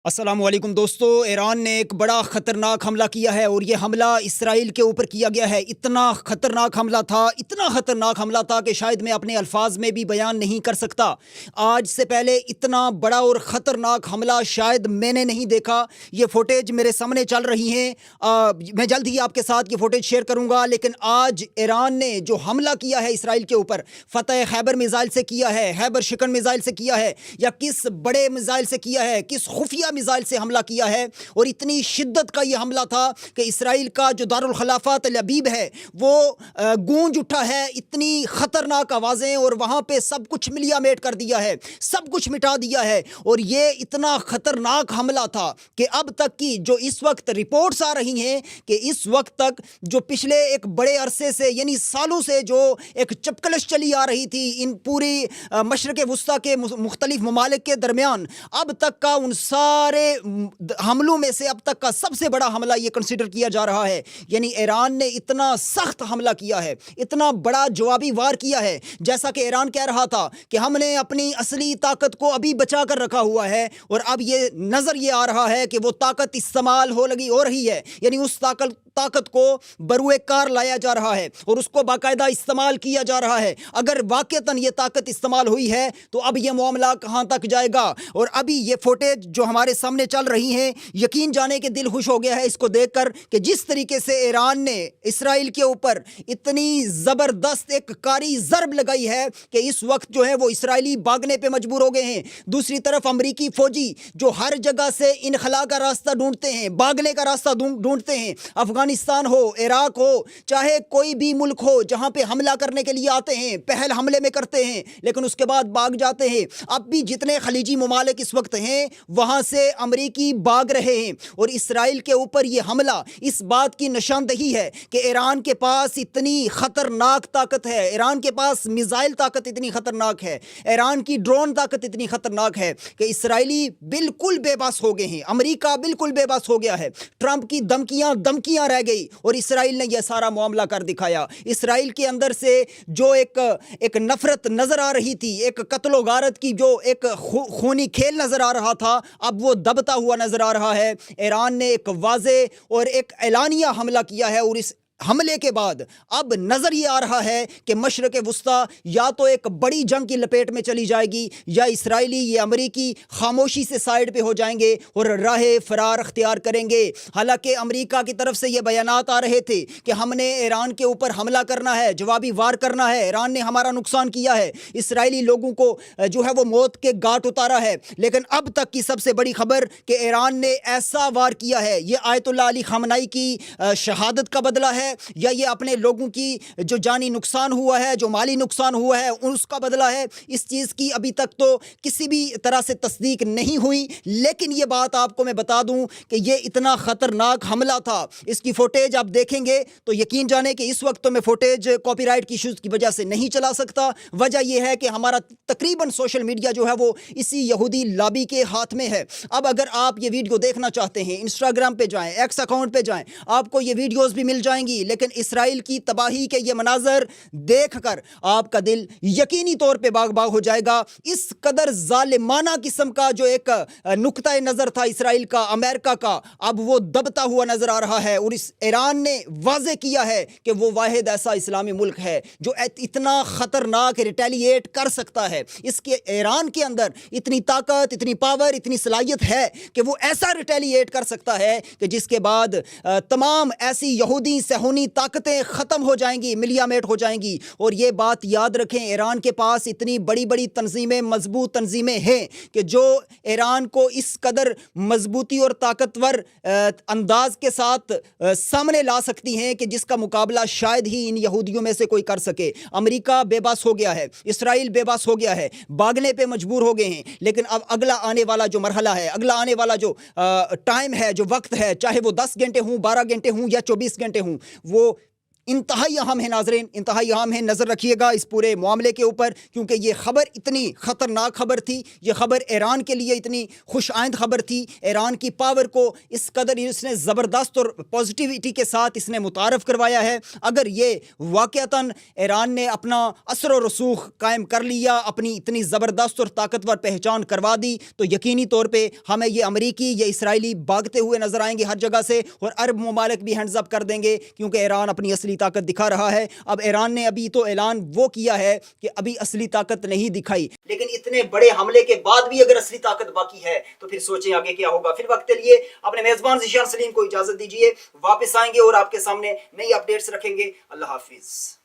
السلام علیکم دوستو، ایران نے ایک بڑا خطرناک حملہ کیا ہے اور یہ حملہ اسرائیل کے اوپر کیا گیا ہے۔ اتنا خطرناک حملہ تھا کہ شاید میں اپنے الفاظ میں بھی بیان نہیں کر سکتا۔ آج سے پہلے اتنا بڑا اور خطرناک حملہ شاید میں نے نہیں دیکھا۔ یہ فوٹیج میرے سامنے چل رہی ہیں، میں جلد ہی آپ کے ساتھ یہ فوٹیج شیئر کروں گا۔ لیکن آج ایران نے جو حملہ کیا ہے اسرائیل کے اوپر، فتح خیبر میزائل سے کیا ہے، خیبر شکن میزائل سے کیا ہے، یا کس بڑے میزائل سے کیا ہے، کس خفیہ میزائل سے حملہ کیا ہے، اور اتنی شدت کا یہ حملہ تھا کہ اسرائیل کا جو دارالخلافہ تل ابیب ہے وہ گونج اٹھا ہے۔ اتنی خطرناک آوازیں، اور وہاں پہ سب کچھ ملیا میٹ کر دیا ہے، سب کچھ مٹا دیا ہے۔ اور یہ اتنا خطرناک حملہ تھا کہ اب تک کی جو اس وقت رپورٹس آ رہی ہیں کہ اس وقت تک جو پچھلے ایک بڑے عرصے سے یعنی سالوں سے جو ایک چپکلش چلی آ رہی تھی ان پوری مشرق وسطیٰ کے مختلف ممالک کے درمیان، اب تک کا ان سارے حملوں میں سے اب تک کا سب سے بڑا حملہ یہ کنسیڈر کیا جا رہا ہے۔ یعنی ایران نے اتنا سخت حملہ کیا ہے، اتنا بڑا جوابی وار کیا ہے، جیسا کہ ایران کہہ رہا تھا کہ ہم نے اپنی اصلی طاقت کو ابھی بچا کر رکھا ہوا ہے، اور اب یہ نظر یہ آ رہا ہے کہ وہ طاقت استعمال ہو رہی ہے، یعنی اس طاقت کو بروئے کار لایا جا رہا ہے اور اس کو باقاعدہ استعمال کیا جا رہا ہے۔ اگر واقعتاً یہ طاقت استعمال ہوئی ہے تو اب یہ معاملہ کہاں تک جائے گا؟ اور ابھی یہ فوٹیج جو ہمارے سامنے چل رہی ہیں، یقین جانے کہ دل خوش ہو گیا ہے اس کو دیکھ کر کہ جس طریقے سے ایران نے اسرائیل کے اوپر اتنی زبردست ایک کاری ضرب لگائی ہے کہ اس وقت جو ہے وہ اسرائیلی بھاگنے پہ مجبور ہو گئے ہیں۔ دوسری طرف امریکی فوجی جو ہر جگہ سے انخلا کا راستہ ڈھونڈتے ہیں، بھاگنے کا راستہ ڈھونڈتے ہیں، افغانستان ہو، عراق ہو، چاہے کوئی بھی ملک ہو جہاں پہ حملہ کرنے کے لیے آتے ہیں، پہل حملے میں کرتے ہیں لیکن اس کے بعد بھاگ جاتے ہیں۔ اب بھی جتنے خلیجی ممالک اس وقت ہیں وہاں سے امریکی بھاگ رہے ہیں، اور اسرائیل کے اوپر یہ حملہ اس بات کی نشاندہی ہے کہ ایران کے پاس اتنی خطرناک طاقت ہے، ایران کے پاس میزائل طاقت اتنی خطرناک ہے، ایران کی ڈرون طاقت اتنی خطرناک ہے کہ اسرائیلی بالکل بے بس ہو گئے ہیں، امریکہ بالکل بے بس ہو گیا ہے۔ ٹرمپ کی دھمکیاں رہ گئی اور اسرائیل نے یہ سارا معاملہ کر دکھایا۔ اسرائیل کے اندر سے جو ایک نفرت نظر آ رہی تھی، ایک قتل و غارت کی جو ایک خونی کھیل نظر آ رہا تھا، اب وہ دبتا ہوا نظر آ رہا ہے۔ ایران نے ایک واضح اور ایک اعلانیہ حملہ کیا ہے، اور اس حملے کے بعد اب نظر یہ آ رہا ہے کہ مشرق وسطیٰ یا تو ایک بڑی جنگ کی لپیٹ میں چلی جائے گی، یا اسرائیلی یا امریکی خاموشی سے سائیڈ پہ ہو جائیں گے اور راہ فرار اختیار کریں گے۔ حالانکہ امریکہ کی طرف سے یہ بیانات آ رہے تھے کہ ہم نے ایران کے اوپر حملہ کرنا ہے، جوابی وار کرنا ہے، ایران نے ہمارا نقصان کیا ہے، اسرائیلی لوگوں کو جو ہے وہ موت کے گھاٹ اتارا ہے۔ لیکن اب تک کی سب سے بڑی خبر کہ ایران نے ایسا وار کیا ہے، یہ آیت اللہ علی خامنائی کی شہادت کا بدلہ ہے، یا یہ اپنے لوگوں کی جو جانی نقصان ہوا ہے، جو مالی نقصان ہوا ہے اس کا بدلہ ہے؟ اس چیز کی ابھی تک تو کسی بھی طرح سے تصدیق نہیں ہوئی، لیکن یہ بات آپ کو میں بتا دوں کہ یہ اتنا خطرناک حملہ تھا۔ اس کی فوٹیج آپ دیکھیں گے تو یقین جانے کہ اس وقت تو میں فوٹیج کاپی رائٹ کی ایشوز کی وجہ سے نہیں چلا سکتا۔ وجہ یہ ہے کہ ہمارا تقریباً سوشل میڈیا جو ہے وہ اسی یہودی لابی کے ہاتھ میں ہے۔ اب اگر آپ یہ ویڈیو دیکھنا چاہتے ہیں، انسٹاگرام پہ جائیں، ایکس اکاؤنٹ پہ جائیں، آپ کو یہ ویڈیوز بھی مل جائیں گی، لیکن اسرائیل کی تباہی کے یہ مناظر دیکھ کر آپ کا دل یقینی طور پہ باغ باغ ہو جائے گا۔ اس قدر ظالمانہ قسم کا جو ایک نقطہ نظر تھا اسرائیل کا، امریکہ کا، اب وہ دبتا ہوا نظر آ رہا ہے، اور اس ایران نے واضح کیا ہے کہ وہ واحد ایسا اسلامی ملک ہے جو اتنا خطرناک ریٹیلیٹ کر سکتا ہے۔ اس کے ایران کے اندر اتنی طاقت، اتنی پاور، اتنی صلاحیت ہے کہ وہ ایسا ریٹیلیٹ کر سکتا ہے کہ جس کے بعد تمام ایسی یہودی صہیونی طاقتیں ختم ہو جائیں گی، ملیا میٹ ہو جائیں گی۔ اور یہ بات یاد رکھیں، ایران کے پاس اتنی بڑی بڑی تنظیمیں، مضبوط تنظیمیں ہیں کہ جو ایران کو اس قدر مضبوطی اور طاقتور انداز کے ساتھ سامنے لا سکتی ہیں کہ جس کا مقابلہ شاید ہی ان یہودیوں میں سے کوئی کر سکے۔ امریکہ بے بس ہو گیا ہے، اسرائیل بے بس ہو گیا ہے، بھاگنے پہ مجبور ہو گئے ہیں، لیکن اب اگلا آنے والا جو مرحلہ ہے، اگلا آنے والا جو ٹائم ہے، جو وقت ہے، چاہے وہ 10 گھنٹے ہوں، 12 گھنٹے ہوں یا 24 گھنٹے ہوں، وہ انتہائی اہم ہے ناظرین، انتہائی اہم ہے، نظر رکھیے گا اس پورے معاملے کے اوپر، کیونکہ یہ خبر اتنی خطرناک خبر تھی، یہ خبر ایران کے لیے اتنی خوش آئند خبر تھی، ایران کی پاور کو اس قدر اس نے زبردست اور پازیٹیوٹی کے ساتھ اس نے متعارف کروایا ہے۔ اگر یہ واقعتاً ایران نے اپنا اثر و رسوخ قائم کر لیا، اپنی اتنی زبردست اور طاقتور پہچان کروا دی، تو یقینی طور پہ ہمیں یہ امریکی یا اسرائیلی بھاگتے ہوئے نظر آئیں گے ہر جگہ سے، اور عرب ممالک بھی ہینڈز اپ کر دیں گے، کیونکہ ایران اپنی اصلی طاقت دکھا رہا ہے۔ اب ایران نے ابھی تو اعلان وہ کیا ہے کہ ابھی اصلی طاقت نہیں دکھائی، لیکن اتنے بڑے حملے کے بعد بھی اگر اصلی طاقت باقی ہے تو پھر سوچیں آگے کیا ہوگا۔ پھر وقت کے لیے اپنے میزبان ذیشان سلیم کو اجازت دیجیے، واپس آئیں گے اور آپ کے سامنے نئی اپڈیٹس رکھیں گے۔ اللہ حافظ۔